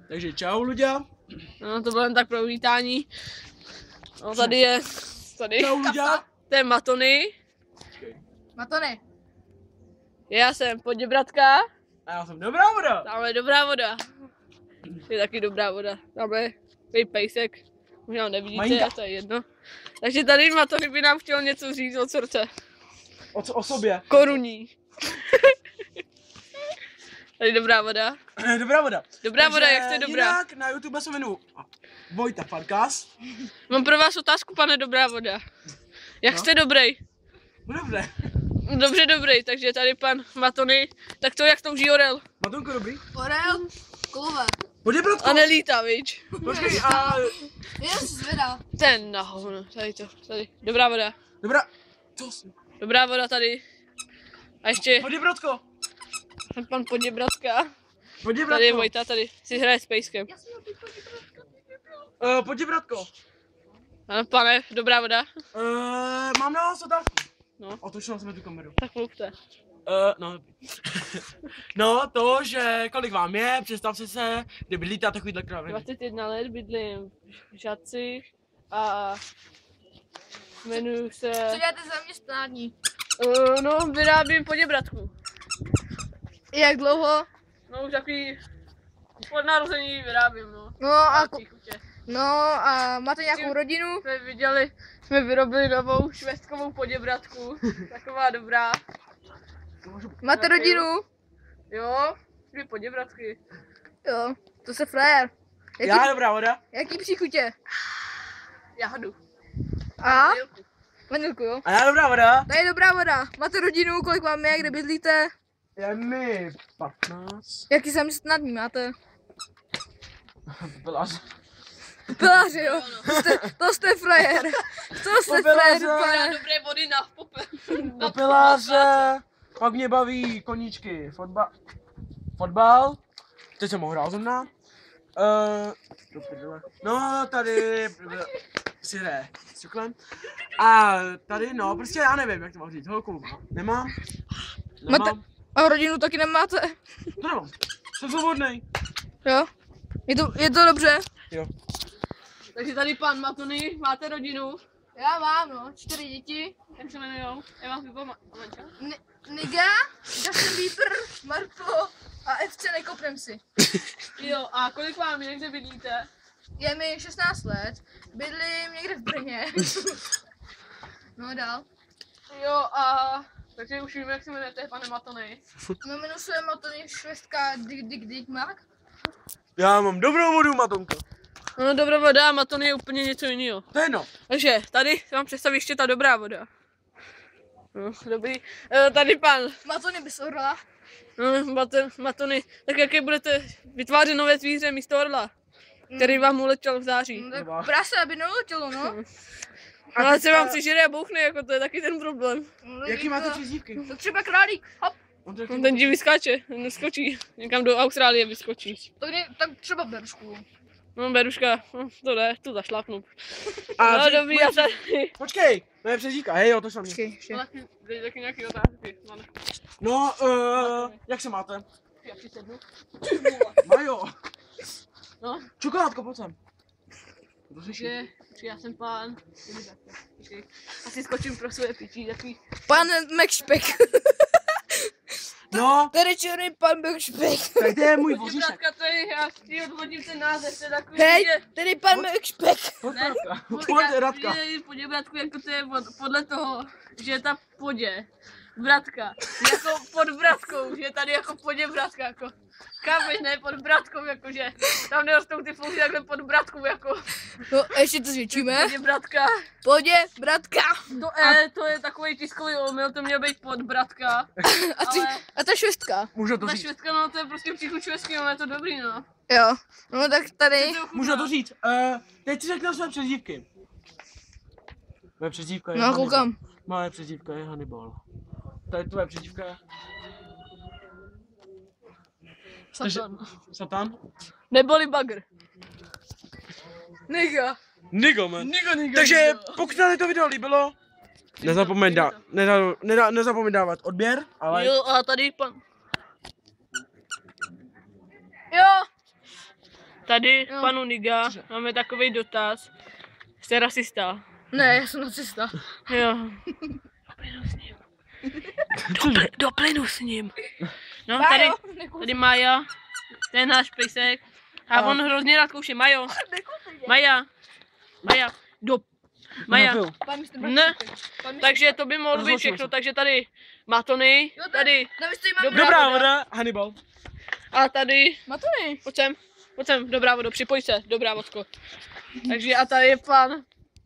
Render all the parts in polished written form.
Takže čau, Luďa. No, to bylo jen tak pro uvítání. No, tady je, Čau, Luďa. to je Matony. Matony. Já jsem Poděbratka. A já jsem Dobrá voda. Tam je dobrá voda. Je taky dobrá voda. Tam je pejsek. Možná nevidíte, Majinka. to je jedno. Takže tady Matony by nám chtěl něco říct od srdce. O sobě. Koruní. Tady dobrá voda. Dobrá voda. Dobrá voda, jak jste dobrá? Jinak na YouTube se jmenuji Vojta Farkas. Mám pro vás otázku, pane dobrá voda. Jak No. jste dobrý? Dobře. Dobře dobrý, takže tady pan Matony. Tak to jak touží orel. Matonko, dobrý. Orel. Kulové. Pojď, bratko. A nelítá, viď? Počkej, a... Jenom si zvedá. Ten na hovno, tady. Dobrá voda. Dobrá. Co jsi? Dobrá voda tady. A ještě Pojď, bratko. pan Poděbratka. Pojď, Tady je bratko. Vojta, tady si hraje s pejskem. Pojď, bratko. Ano, pane, dobrá voda. Mám na vás otázku. No. Otočil jsme tu kameru. Tak mluvte. No. No, to, že kolik vám je, představte se, kde bydlíte a takovýhle krávy. 21 let, bydlím v Žadci a jmenuji se... Co děláte zaměstnání? No, vyrábím Poděbratku. Jak dlouho? No, už takový... Od narození vyrábím, no. No a máte nějakou rodinu? Jsme vyrobili novou švestkovou Poděbratku. Taková dobrá. Máte rodinu? Jo, 2 Poděbratky. Jo, to se frajer. Já, dobrá voda. Jaký příchutě? Jahodu. A? Vanilku, jo. A já, dobrá voda. To je dobrá voda. Máte rodinu, kolik vám je, kde bydlíte? Je mi 15. Jaký zaměstnání máte? Pilář. Piláři, jo. To jste frajer. To jste frajer, Piláře. pane. Dobré vody na pope. Do piláře. Pak mě baví koníčky. Fotbal. Teď jsem ho hrál zrovna. Do prdele. No, tady si hraje s čoklem. A tady, no, prostě já nevím, jak to mám říct. Holku nemám. Nemám. A rodinu taky nemáte? To nemám. Jsem svobodnej. Jo. Je to dobře? Jo. Takže tady pan Matony, máte rodinu? Já mám, no. 4 děti. Jak se jmenujou? Já vám vypomám. Manča? Niga, Justin Bieber, Marko a FC Nekopnem si. Jo, a kolik vám je, kde bydlíte? Je mi 16 let, bydlím někde v Brně. No dál. Jo, a... Takže už víme, jak se jmenujete, pane Matony. Jmenuji se Matony Švestka Dik Mark. Já mám dobrou vodu, Matonko. No, dobrá voda a Matony je úplně něco jiného. To je jedno. Takže tady vám představí ještě ta dobrá voda. No, dobrý. Tady pan Matony bys orla. Matony, tak jaké budete vytvářet nové zvíře místo orla, který vám uletěl v září. No, tak prase, aby neuletělo, no. No, ale se vám přižere a bouchne, jako to je taky ten problém. Jaký máte přezdívky? To třeba králík, hop. No, ten ti vyskače, neskočí, někam do Austrálie vyskočí. Tak třeba berušku. No, beruška, no, to jde, tu zašlápnu. A No, dobrý, já tady. Počkej, to je přezdívka, hej, jo, to jsem mě. Dej taky nějaký otázky. No, jak se máte? Já přisednu. Majo. No. Čokoládko, pojď sem. Takže já jsem pán. Počkej. Asi skočím pro své pití, takový. Pan McSpek. No, Tady černý pan McSpek. tak to je můj voříšek. Poděbratka, to je, já si odvodím ten název, to je takový, Hej, že... tady pan McSpek. Pojď, Ne, Radka. Pojď, Radka. Poděbratku, jako to je podle toho, že je ta Poděbratka, jako pod bratkou, že je tady jako Poděbratka, jako kámoš, ne pod bratkou, jakože tam nerostou ty fousy takhle pod bratkou, jako No, ještě to zvětšíme. Poděbratka. Pohodě, bratka. To je takový tiskový omyl, to měl být pod bratka, A ta švestka. Můžu to ta říct. švestka, no to je prostě příklad švestky, no je to dobrý, no. Jo. No tak tady. Můžu to říct. Teď si řeknu své přezdívky. Moje přezdívka je No, Hannibal. koukám. Moje přezdívka je Hannibal. Tady tvoje přezdívka. Satan. Satan? Neboli bagr. Niga. Nigo, man. Niga. Takže pokud se vám to video líbilo, nezapomeň dávat odběr, ale Jo, a tady pan. Jo. Tady Jo. panu Niga máme takový dotaz. Jste rasista? Ne, já jsem nacista. Jo. Do plynu s ním. No, tady Maja, to je náš pejsek. A on hrozně rád kouše. Majo, Maja, Maja. Ne, takže to by mohlo být všechno. Takže tady Matony, tady Dobrá voda, Hannibal. a tady, Matony. pojď sem, dobrá vodo, připoj se, dobrá vodko. Takže a tady je pan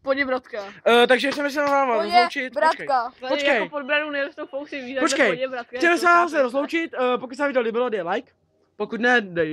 Poděbratka. Takže chceme se vám rozloučit. Bratka. Tady Počkej. jako pod branu nerostou fousy, víš, Počkej, Poděbratka. chceme se vám rozloučit, pokud se vám video líbilo, dej like, pokud ne, dej